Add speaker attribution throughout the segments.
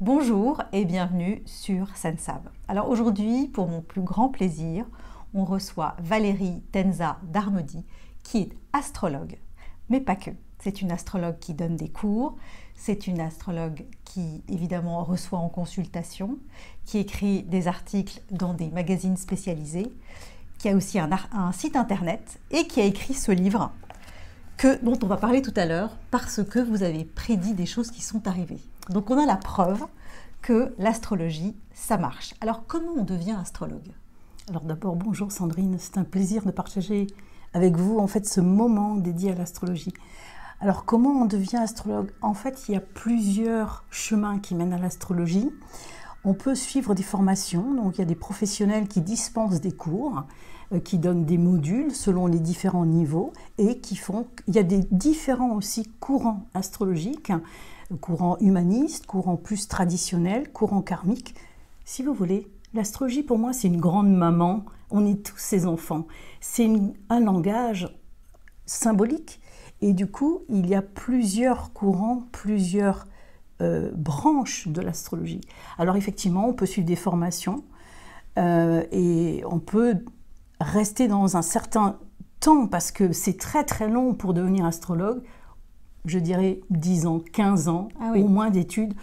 Speaker 1: Bonjour et bienvenue sur Sensab. Alors aujourd'hui, pour mon plus grand plaisir, on reçoit Valérie Tenza Darmody, qui est astrologue, mais pas que. C'est une astrologue qui donne des cours, c'est une astrologue qui évidemment reçoit en consultation, qui écrit des articles dans des magazines spécialisés, qui a aussi un site internet et qui a écrit ce livre dont on va parler tout à l'heure parce que vous avez prédit des choses qui sont arrivées. Donc on a la preuve que l'astrologie, ça marche. Alors comment on devient astrologue?
Speaker 2: Alors d'abord, bonjour Sandrine, c'est un plaisir de partager avec vous en fait ce moment dédié à l'astrologie. Alors comment on devient astrologue? En fait, il y a plusieurs chemins qui mènent à l'astrologie. On peut suivre des formations, donc il y a des professionnels qui dispensent des cours, qui donnent des modules selon les différents niveaux et il y a des différents aussi courants astrologiques, courant humaniste, courant plus traditionnel, courant karmique. Si vous voulez, l'astrologie pour moi c'est une grande maman, on est tous ses enfants. C'est un langage symbolique et du coup il y a plusieurs courants, plusieurs branches de l'astrologie. Alors effectivement on peut suivre des formations et on peut rester dans un certain temps parce que c'est très très long pour devenir astrologue. Je dirais 10 ans, 15 ans, au moins d'études,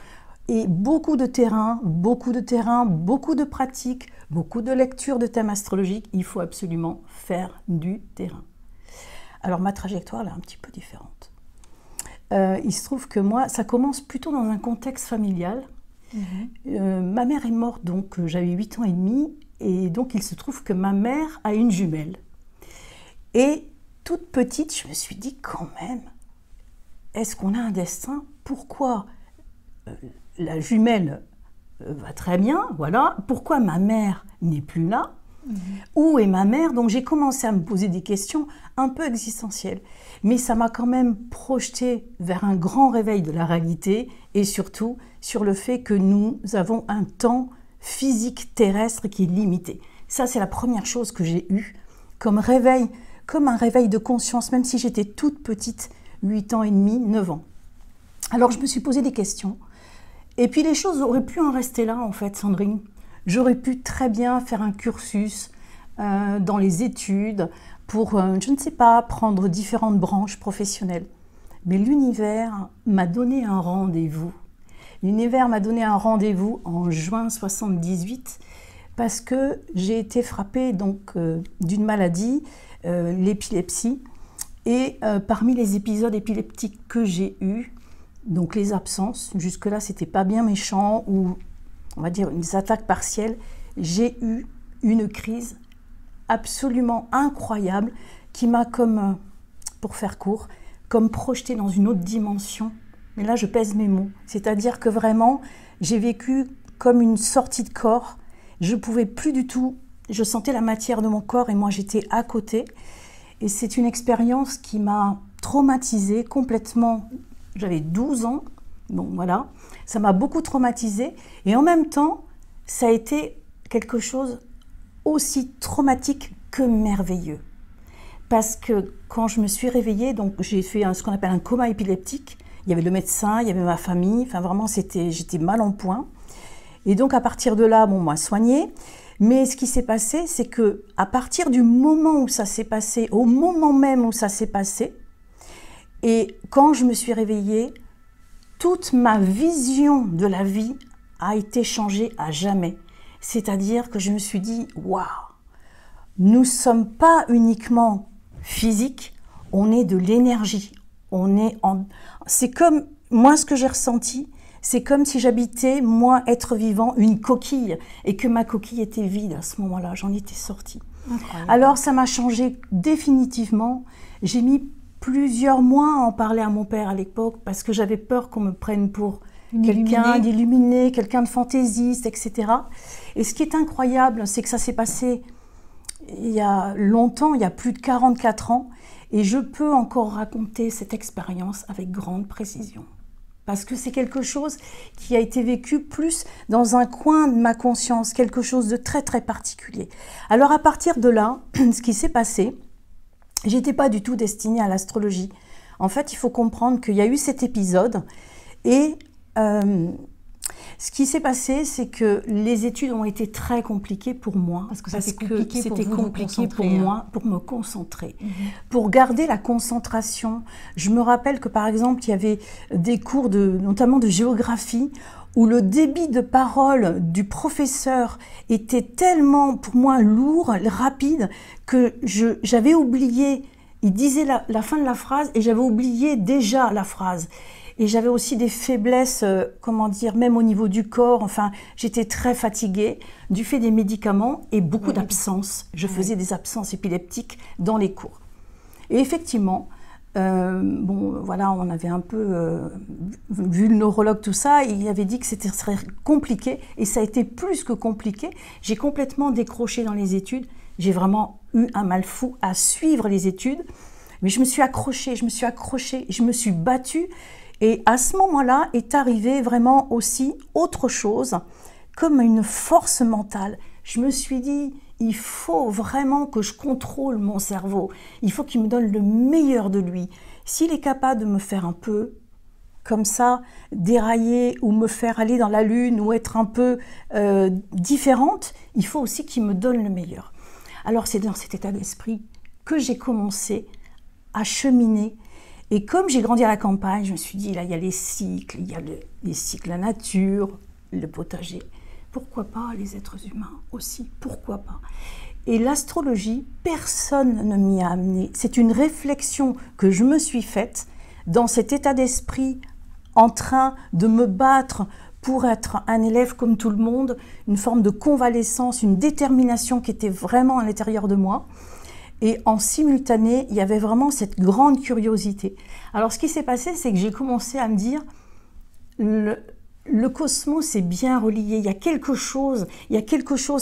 Speaker 2: et beaucoup de terrain, beaucoup de pratiques, beaucoup de lectures de thèmes astrologiques. Il faut absolument faire du terrain. Alors ma trajectoire elle est un petit peu différente. Il se trouve que moi, ça commence plutôt dans un contexte familial. Ma mère est morte, donc j'avais 8 ans et demi, et donc il se trouve que ma mère a une jumelle. Et toute petite, je me suis dit quand même, est-ce qu'on a un destin? Pourquoi la jumelle va très bien, voilà. Pourquoi ma mère n'est plus là? Où est ma mère? Donc j'ai commencé à me poser des questions un peu existentielles. Mais ça m'a quand même projeté vers un grand réveil de la réalité et surtout sur le fait que nous avons un temps physique terrestre qui est limité. Ça, c'est la première chose que j'ai eue comme réveil, comme un réveil de conscience, même si j'étais toute petite, 8 ans et demi, 9 ans. Alors je me suis posé des questions. Et puis les choses auraient pu en rester là, en fait, Sandrine. J'aurais pu très bien faire un cursus dans les études pour, je ne sais pas, prendre différentes branches professionnelles. Mais l'univers m'a donné un rendez-vous. L'univers m'a donné un rendez-vous en juin 78 parce que j'ai été frappée donc, d'une maladie, l'épilepsie. Et parmi les épisodes épileptiques que j'ai eus, donc les absences, jusque-là c'était pas bien méchant, ou on va dire une attaque partielle, j'ai eu une crise absolument incroyable qui m'a comme, pour faire court, comme projetée dans une autre dimension. Mais là je pèse mes mots, c'est-à-dire que vraiment j'ai vécu comme une sortie de corps, je pouvais plus du tout, je sentais la matière de mon corps et moi j'étais à côté. Et c'est une expérience qui m'a traumatisée complètement. J'avais 12 ans, donc voilà, ça m'a beaucoup traumatisée. Et en même temps, ça a été quelque chose aussi traumatique que merveilleux. Parce que quand je me suis réveillée, donc j'ai fait ce qu'on appelle un coma épileptique. Il y avait le médecin, il y avait ma famille, enfin vraiment j'étais mal en point. Et donc à partir de là, on m'a soignée. Mais ce qui s'est passé, c'est que à partir du moment où ça s'est passé, au moment même où ça s'est passé, et quand je me suis réveillée, toute ma vision de la vie a été changée à jamais. C'est-à-dire que je me suis dit, waouh, nous ne sommes pas uniquement physiques, on est de l'énergie. C'est comme, moi ce que j'ai ressenti, c'est comme si j'habitais, moi, être vivant, une coquille, et que ma coquille était vide à ce moment-là, j'en étais sortie. Incroyable. Alors ça m'a changé définitivement. J'ai mis plusieurs mois à en parler à mon père à l'époque, parce que j'avais peur qu'on me prenne pour quelqu'un d'illuminé, quelqu'un de fantaisiste, etc. Et ce qui est incroyable, c'est que ça s'est passé il y a longtemps, il y a plus de 44 ans, et je peux encore raconter cette expérience avec grande précision. Parce que c'est quelque chose qui a été vécu plus dans un coin de ma conscience, quelque chose de très très particulier. Alors à partir de là, ce qui s'est passé, j'étais pas du tout destinée à l'astrologie. En fait, il faut comprendre qu'il y a eu cet épisode et Ce qui s'est passé, c'est que les études ont été très compliquées pour moi.
Speaker 1: Parce que c'était compliqué
Speaker 2: pour moi, pour me concentrer. Pour garder la concentration. Je me rappelle que par exemple, il y avait des cours notamment de géographie, où le débit de parole du professeur était tellement, pour moi, lourd, rapide, que j'avais oublié, il disait la fin de la phrase, et j'avais oublié déjà la phrase. Et j'avais aussi des faiblesses, comment dire, même au niveau du corps, enfin, j'étais très fatiguée du fait des médicaments et beaucoup d'absences. Je faisais des absences épileptiques dans les cours. Et effectivement, bon, voilà, on avait un peu vu le neurologue, tout ça, et il avait dit que c'était très compliqué, et ça a été plus que compliqué. J'ai complètement décroché dans les études, j'ai vraiment eu un mal fou à suivre les études, mais je me suis accrochée, je me suis battue, et à ce moment-là est arrivé vraiment aussi autre chose, comme une force mentale. Je me suis dit, il faut vraiment que je contrôle mon cerveau. Il faut qu'il me donne le meilleur de lui. S'il est capable de me faire un peu, comme ça, dérailler ou me faire aller dans la lune ou être un peu différente, il faut aussi qu'il me donne le meilleur. Alors c'est dans cet état d'esprit que j'ai commencé à cheminer. Et comme j'ai grandi à la campagne, je me suis dit, là, il y a les cycles, les cycles, la nature, le potager. Pourquoi pas les êtres humains aussi? Pourquoi pas? Et l'astrologie, personne ne m'y a amené. C'est une réflexion que je me suis faite dans cet état d'esprit en train de me battre pour être un élève comme tout le monde, une forme de convalescence, une détermination qui était vraiment à l'intérieur de moi. Et en simultané, il y avait vraiment cette grande curiosité. Alors ce qui s'est passé, c'est que j'ai commencé à me dire, le cosmos est bien relié, il y a quelque chose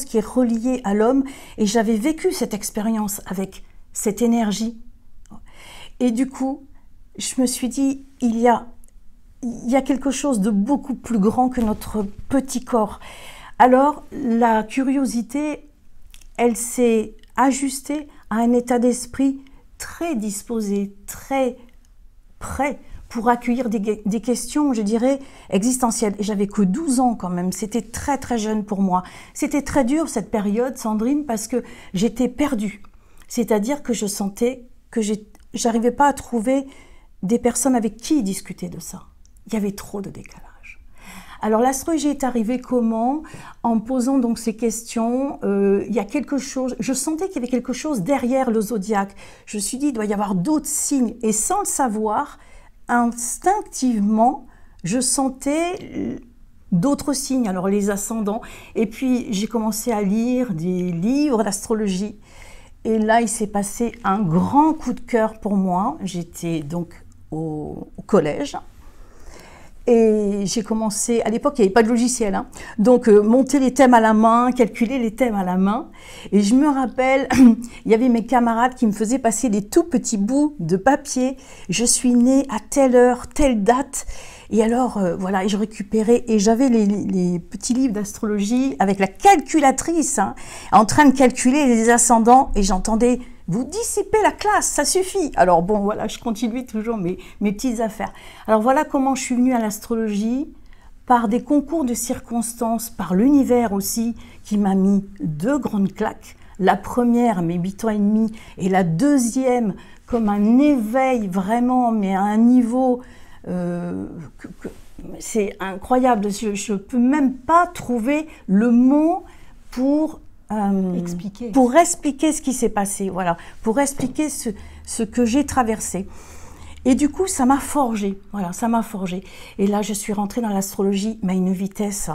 Speaker 2: qui est relié à l'homme, et j'avais vécu cette expérience avec cette énergie. Et du coup, je me suis dit, il y a quelque chose de beaucoup plus grand que notre petit corps. Alors, la curiosité, elle s'est ajustée à un état d'esprit très disposé, très prêt pour accueillir des questions, je dirais, existentielles. Et j'avais que 12 ans quand même, c'était très très jeune pour moi. C'était très dur cette période, Sandrine, parce que j'étais perdue. C'est-à-dire que je sentais que j'arrivais pas à trouver des personnes avec qui discuter de ça. Il y avait trop de décalage. Alors l'astrologie est arrivée comment? En me posant donc ces questions, il y a quelque chose, je sentais qu'il y avait quelque chose derrière le zodiaque. Je me suis dit, il doit y avoir d'autres signes. Et sans le savoir, instinctivement, je sentais d'autres signes, alors les ascendants. Et puis j'ai commencé à lire des livres d'astrologie. Et là, il s'est passé un grand coup de cœur pour moi. J'étais donc au collège. Et j'ai commencé, à l'époque il n'y avait pas de logiciel, hein, donc monter les thèmes à la main, calculer les thèmes à la main. Et je me rappelle, il y avait mes camarades qui me faisaient passer des tout petits bouts de papier. Je suis née à telle heure, telle date. Et alors, voilà, et je récupérais, et j'avais les petits livres d'astrologie avec la calculatrice, hein, en train de calculer les ascendants, et j'entendais « Vous dissipez la classe, ça suffit !» Alors bon, voilà, je continuais toujours mes petites affaires. Alors voilà comment je suis venue à l'astrologie, par des concours de circonstances, par l'univers aussi, qui m'a mis 2 grandes claques. La première, mes 8 ans et demi, et la deuxième, comme un éveil vraiment, mais à un niveau... c'est incroyable, je ne peux même pas trouver le mot pour expliquer ce qui s'est passé, voilà, pour expliquer ce que j'ai traversé. Et du coup, ça m'a forgé, voilà, ça m'a forgé. Et là, je suis rentrée dans l'astrologie, mais à une vitesse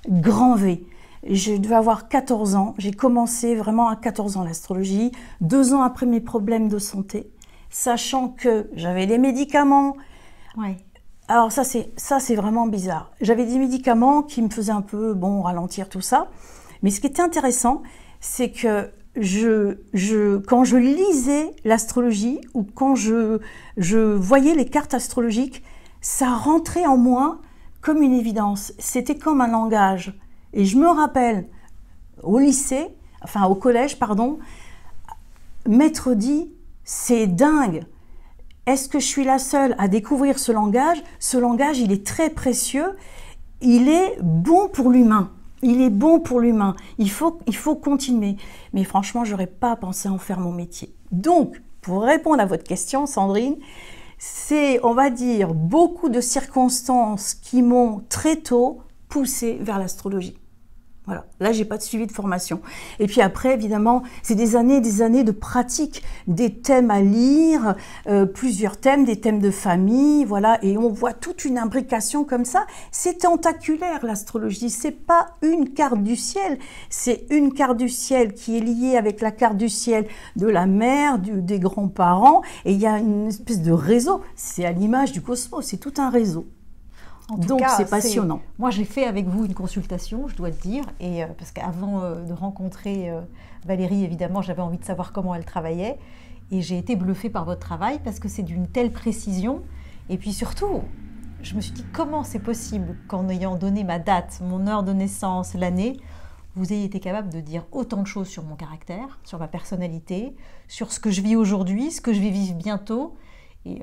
Speaker 2: grand V. Je devais avoir 14 ans, j'ai commencé vraiment à 14 ans l'astrologie, 2 ans après mes problèmes de santé, sachant que j'avais des médicaments.
Speaker 1: Ouais.
Speaker 2: Alors ça c'est vraiment bizarre. J'avais des médicaments qui me faisaient un peu, bon, ralentir tout ça. Mais ce qui était intéressant, c'est que quand je lisais l'astrologie ou quand je voyais les cartes astrologiques, ça rentrait en moi comme une évidence. C'était comme un langage. Et je me rappelle, au collège, pardon, maître dit, c'est dingue. Est-ce que je suis la seule à découvrir ce langage? Ce langage, il est très précieux il est bon pour l'humain. Il est bon pour l'humain. Il faut continuer. Mais franchement, je n'aurais pas pensé en faire mon métier. Donc, pour répondre à votre question, Sandrine, c'est, on va dire, beaucoup de circonstances qui m'ont très tôt poussé vers l'astrologie. Voilà, là, j'ai pas de suivi de formation. Et puis après, évidemment, c'est des années de pratique, des thèmes à lire, plusieurs thèmes, des thèmes de famille, voilà, et on voit toute une imbrication comme ça. C'est tentaculaire, l'astrologie. C'est pas une carte du ciel, c'est une carte du ciel qui est liée avec la carte du ciel de la mère, des grands-parents, et il y a une espèce de réseau. C'est à l'image du cosmos, c'est tout un réseau. Donc c'est passionnant.
Speaker 1: Moi j'ai fait avec vous une consultation, je dois te dire, et parce qu'avant de rencontrer Valérie, évidemment, j'avais envie de savoir comment elle travaillait, et j'ai été bluffée par votre travail parce que c'est d'une telle précision, et puis surtout, je me suis dit comment c'est possible qu'en ayant donné ma date, mon heure de naissance, l'année, vous ayez été capable de dire autant de choses sur mon caractère, sur ma personnalité, sur ce que je vis aujourd'hui, ce que je vais vivre bientôt, et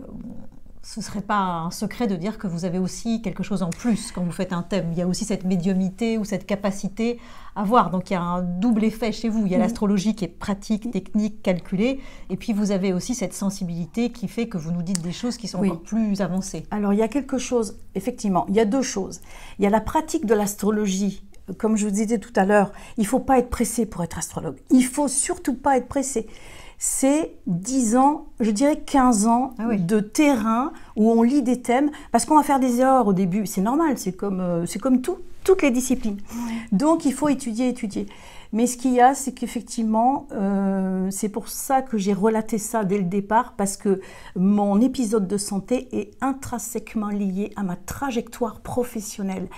Speaker 1: ce ne serait pas un secret de dire que vous avez aussi quelque chose en plus quand vous faites un thème. Il y a aussi cette médiumnité ou cette capacité à voir. Donc il y a un double effet chez vous. Il y a l'astrologie qui est pratique, technique, calculée. Et puis vous avez aussi cette sensibilité qui fait que vous nous dites des choses qui sont encore plus avancées.
Speaker 2: Alors il y a quelque chose, effectivement, il y a deux choses. Il y a la pratique de l'astrologie. Comme je vous disais tout à l'heure, il ne faut pas être pressé pour être astrologue. Il ne faut surtout pas être pressé. C'est 10 ans, je dirais 15 ans de terrain où on lit des thèmes, parce qu'on va faire des erreurs au début, c'est normal, c'est comme toutes les disciplines. Donc il faut étudier. Mais ce qu'il y a, c'est qu'effectivement, c'est pour ça que j'ai relaté ça dès le départ, parce que mon épisode de santé est intrinsèquement lié à ma trajectoire professionnelle.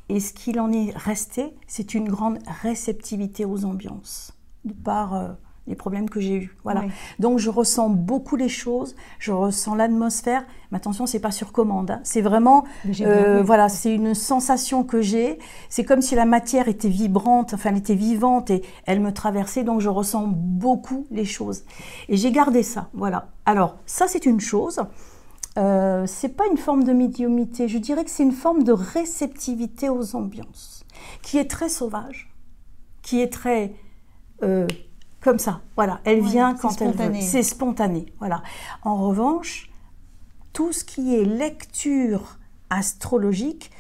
Speaker 2: Et ce qu'il en est resté, c'est une grande réceptivité aux ambiances, de par les problèmes que j'ai eus. Voilà. Donc je ressens beaucoup les choses, je ressens l'atmosphère. Mais attention, c'est pas sur commande, hein. C'est vraiment, voilà, c'est une sensation que j'ai. C'est comme si la matière était vibrante, enfin elle était vivante et elle me traversait. Donc je ressens beaucoup les choses. Et j'ai gardé ça. Voilà. Alors ça, c'est une chose. C'est pas une forme de médiumnité. Je dirais que c'est une forme de réceptivité aux ambiances, qui est très sauvage, qui est très comme ça, voilà, elle vient quand elle veut. C'est spontané, voilà. En revanche, tout ce qui est lecture astrologique,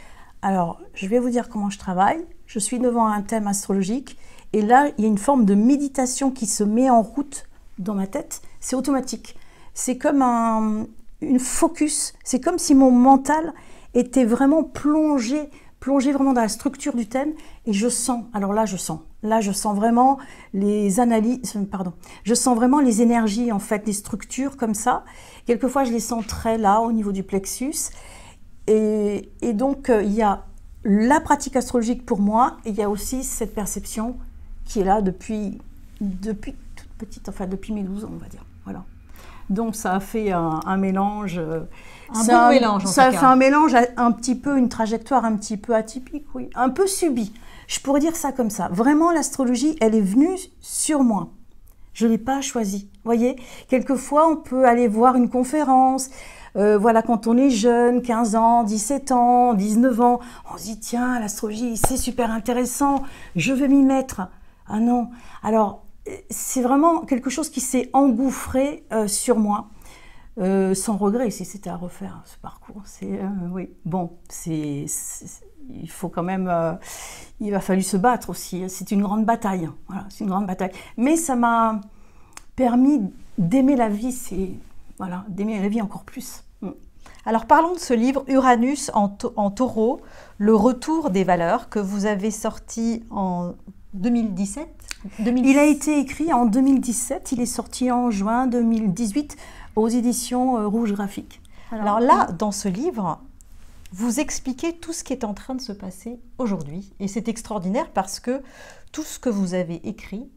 Speaker 2: alors je vais vous dire comment je travaille. Je suis devant un thème astrologique et là, il y a une forme de méditation qui se met en route dans ma tête. C'est automatique. C'est comme une focus. C'est comme si mon mental était vraiment plongé vraiment dans la structure du thème et je sens, alors là je sens vraiment les analyses, je sens vraiment les énergies en fait, les structures comme ça. Quelquefois je les sens très là au niveau du plexus et donc il y a la pratique astrologique pour moi et il y a aussi cette perception qui est là depuis toute petite, enfin depuis mes 12 ans on va dire, voilà. Donc ça a fait un mélange.
Speaker 1: Bon mélange en tout cas.
Speaker 2: Ça a fait un mélange, un petit peu, une trajectoire un petit peu atypique, oui. Un peu subie. Je pourrais dire ça comme ça. Vraiment, l'astrologie, elle est venue sur moi. Je ne l'ai pas choisie. Vous voyez, quelquefois, on peut aller voir une conférence. Voilà, quand on est jeune, 15 ans, 17 ans, 19 ans, on se dit, tiens, l'astrologie, c'est super intéressant, je veux m'y mettre. Ah non. Alors, c'est vraiment quelque chose qui s'est engouffré sur moi, sans regret, si c'était à refaire ce parcours. Oui, bon, il faut quand même, il a fallu se battre aussi. C'est une grande bataille, voilà, c'est une grande bataille. Mais ça m'a permis d'aimer la vie, d'aimer la vie encore plus.
Speaker 1: Alors parlons de ce livre Uranus en taureau, le retour des valeurs, que vous avez sorti en 2017.
Speaker 2: Il a été écrit en 2017, il est sorti en juin 2018 aux éditions Rouge Graphique.
Speaker 1: Alors là, dans ce livre, vous expliquez tout ce qui est en train de se passer aujourd'hui. Et c'est extraordinaire parce que tout ce que vous avez écrit,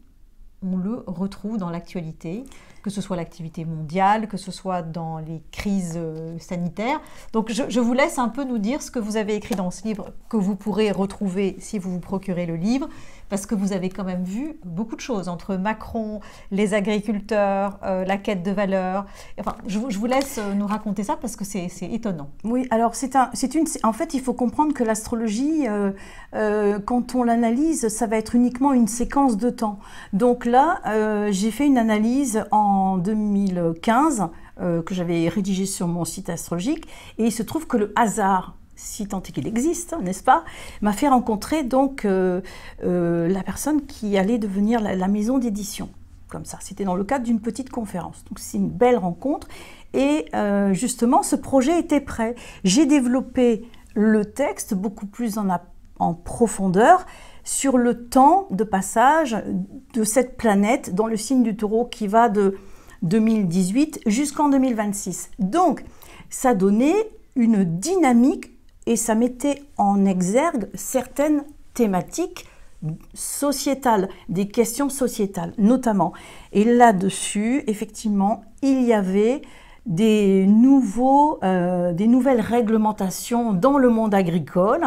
Speaker 1: on le retrouve dans l'actualité. que ce soit l'activité mondiale, que ce soit dans les crises sanitaires. Donc je vous laisse un peu nous dire ce que vous avez écrit dans ce livre, que vous pourrez retrouver si vous vous procurez le livre, parce que vous avez quand même vu beaucoup de choses entre Macron, les agriculteurs, la quête de valeur. Enfin, je vous laisse nous raconter ça parce que c'est étonnant.
Speaker 2: Oui, alors en fait, il faut comprendre que l'astrologie, quand on l'analyse, ça va être uniquement une séquence de temps. Donc là, j'ai fait une analyse en 2015 que j'avais rédigée sur mon site astrologique, et il se trouve que le hasard, si tant est qu'il existe, n'est-ce pas, m'a fait rencontrer donc la personne qui allait devenir la maison d'édition. Comme ça, c'était dans le cadre d'une petite conférence. Donc c'est une belle rencontre. Et justement, ce projet était prêt. J'ai développé le texte beaucoup plus en profondeur sur le temps de passage de cette planète dans le signe du Taureau qui va de 2018 jusqu'en 2026. Donc, ça donnait une dynamique et ça mettait en exergue certaines thématiques sociétales, des questions sociétales notamment. Et là-dessus, effectivement, il y avait des nouvelles réglementations dans le monde agricole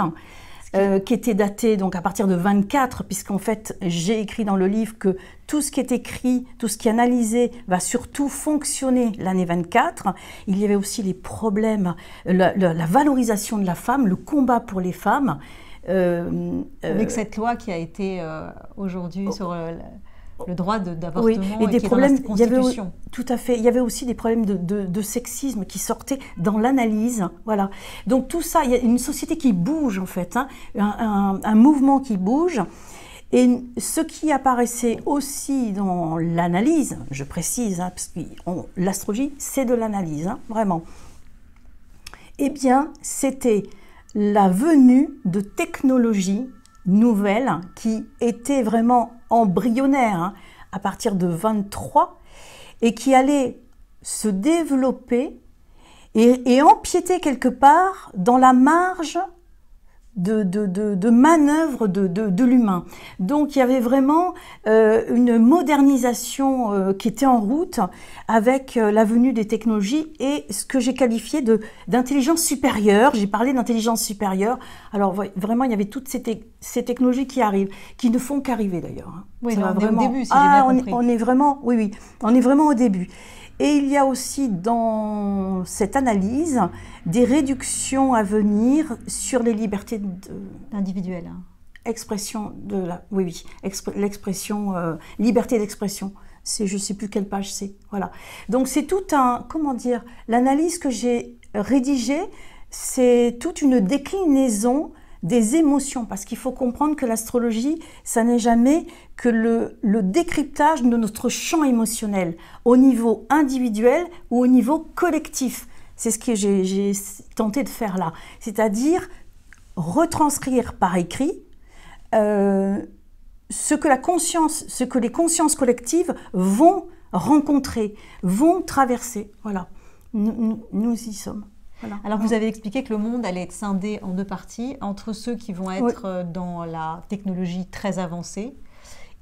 Speaker 2: qui étaient datées donc à partir de 24, puisqu'en fait j'ai écrit dans le livre que tout ce qui est écrit, tout ce qui est analysé va surtout fonctionner l'année 24. Il y avait aussi les problèmes, la valorisation de la femme, le combat pour les femmes.
Speaker 1: Avec cette loi qui a été aujourd'hui sur le droit d'avortement,
Speaker 2: oui, et des
Speaker 1: qui
Speaker 2: problèmes,
Speaker 1: est dans la Constitution.
Speaker 2: Tout à fait. Il y avait aussi des problèmes de sexisme qui sortaient dans l'analyse. Voilà. Donc tout ça, il y a une société qui bouge en fait, hein, un mouvement qui bouge. Et ce qui apparaissait aussi dans l'analyse, je précise, hein, parce que l'astrologie, c'est de l'analyse, hein, vraiment. Eh bien, c'était la venue de technologies nouvelles qui étaient vraiment embryonnaires hein, à partir de 23 et qui allaient se développer et empiéter quelque part dans la marge de manœuvre de l'humain. Donc il y avait vraiment une modernisation qui était en route avec la venue des technologies et ce que j'ai qualifié d'intelligence supérieure. J'ai parlé d'intelligence supérieure. Alors vraiment, il y avait toutes ces technologies qui arrivent, qui ne font qu'arriver d'ailleurs. Hein.
Speaker 1: Oui, là, on est au début, si j'ai bien compris.
Speaker 2: On est vraiment, oui, on est vraiment au début. Et il y a aussi dans cette analyse des réductions à venir sur les libertés
Speaker 1: individuelles.
Speaker 2: Expression de l'expression, liberté d'expression. Je ne sais plus quelle page c'est. Voilà. Donc c'est tout l'analyse que j'ai rédigée, c'est toute une déclinaison des émotions, parce qu'il faut comprendre que l'astrologie, ça n'est jamais que le décryptage de notre champ émotionnel, au niveau individuel ou au niveau collectif. C'est ce que j'ai tenté de faire là, c'est-à-dire retranscrire par écrit ce que les consciences collectives vont rencontrer, vont traverser. Voilà, nous y sommes. Voilà.
Speaker 1: Alors vous avez expliqué que le monde allait être scindé en deux parties, entre ceux qui vont être dans la technologie très avancée,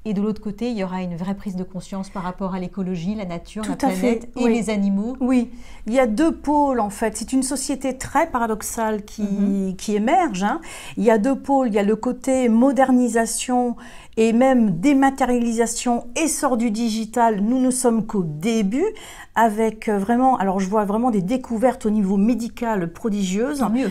Speaker 1: et de l'autre côté, il y aura une vraie prise de conscience par rapport à l'écologie, la nature, la planète et les animaux.
Speaker 2: Oui, il y a deux pôles en fait. C'est une société très paradoxale qui émerge. Hein. Il y a deux pôles. Il y a le côté modernisation et même dématérialisation, essor du digital. Nous ne sommes qu'au début avec vraiment, alors je vois vraiment des découvertes au niveau médical prodigieuses.
Speaker 1: Tant mieux.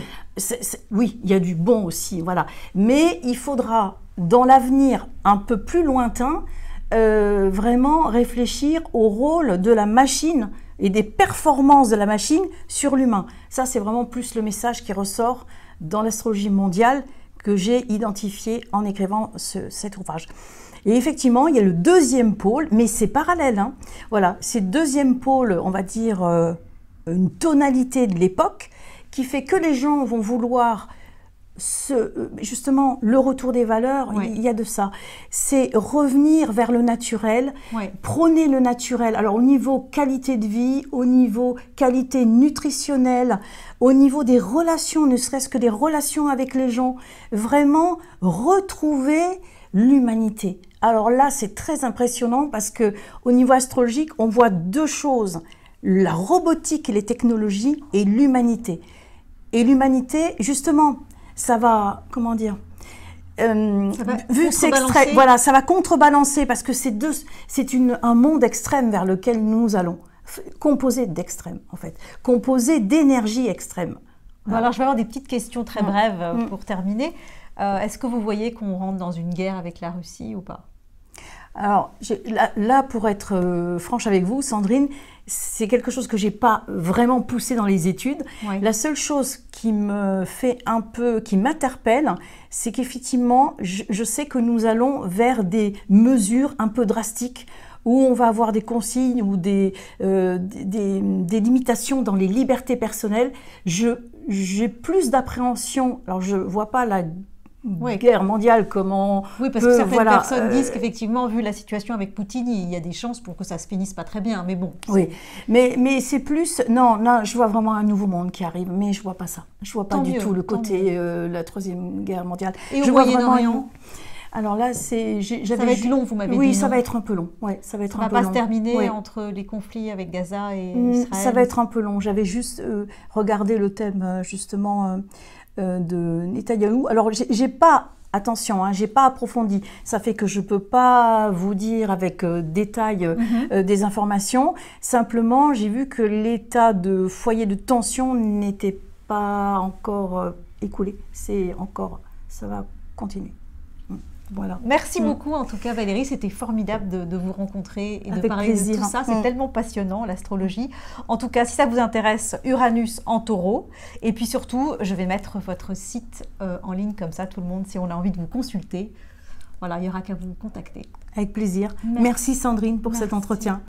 Speaker 2: Oui, il y a du bon aussi, voilà. Mais il faudra dans l'avenir un peu plus lointain, vraiment réfléchir au rôle de la machine et des performances de la machine sur l'humain. Ça, c'est vraiment plus le message qui ressort dans l'astrologie mondiale que j'ai identifié en écrivant cet ouvrage. Et effectivement, il y a le deuxième pôle, mais c'est parallèle. Hein. Voilà, c'est le deuxième pôle, on va dire, une tonalité de l'époque qui fait que les gens vont vouloir justement le retour des valeurs. Il y a de ça. C'est revenir vers le naturel, prôner le naturel. Alors au niveau qualité de vie, au niveau qualité nutritionnelle, au niveau des relations, ne serait-ce que des relations avec les gens, vraiment retrouver l'humanité. Alors là, c'est très impressionnant parce que au niveau astrologique, on voit deux choses, la robotique et les technologies et l'humanité. Et l'humanité, justement, ça va, comment dire, vu que c'est extrême, voilà, ça va contrebalancer parce que c'est un monde extrême vers lequel nous allons, composé d'extrêmes en fait, composé d'énergie extrême.
Speaker 1: Bon, alors je vais avoir des petites questions très brèves pour terminer. Est-ce que vous voyez qu'on rentre dans une guerre avec la Russie ou pas?
Speaker 2: Alors là, pour être franche avec vous, Sandrine, c'est quelque chose que j'ai pas vraiment poussé dans les études.
Speaker 1: Oui.
Speaker 2: La seule chose qui me fait un peu, qui m'interpelle, c'est qu'effectivement, je sais que nous allons vers des mesures un peu drastiques où on va avoir des consignes ou des limitations dans les libertés personnelles. J'ai plus d'appréhension. Alors je vois pas la guerre mondiale, comment...
Speaker 1: Oui, parce que certaines personnes disent qu'effectivement, vu la situation avec Poutine, il y a des chances pour que ça se finisse pas très bien, mais bon.
Speaker 2: Oui, mais c'est plus... Non, je vois vraiment un nouveau monde qui arrive, mais je vois pas ça. Je vois pas du tout le côté la Troisième Guerre mondiale.
Speaker 1: Et au Moyen-Orient ?
Speaker 2: Alors là, ça
Speaker 1: va être long, vous m'avez dit.
Speaker 2: Oui, ça va être un peu long. Ouais, ça va être un peu long.
Speaker 1: Ça va pas se terminer entre les conflits avec Gaza et Israël.
Speaker 2: Ça va être un peu long. J'avais juste regardé le thème, justement... de Netanyahou. Alors, j'ai pas, attention, j'ai pas approfondi. Ça fait que je peux pas vous dire avec détail des informations. Simplement, j'ai vu que l'état de foyer de tension n'était pas encore écoulé. Ça va continuer. Voilà.
Speaker 1: Merci beaucoup en tout cas Valérie, c'était formidable de vous rencontrer et
Speaker 2: avec
Speaker 1: de parler
Speaker 2: plaisir.
Speaker 1: de tout ça, c'est tellement passionnant l'astrologie. En tout cas, si ça vous intéresse, Uranus en Taureau, et puis surtout, je vais mettre votre site en ligne comme ça, tout le monde, si on a envie de vous consulter, voilà, il n'y aura qu'à vous contacter.
Speaker 2: Avec plaisir. Merci Sandrine pour cet entretien.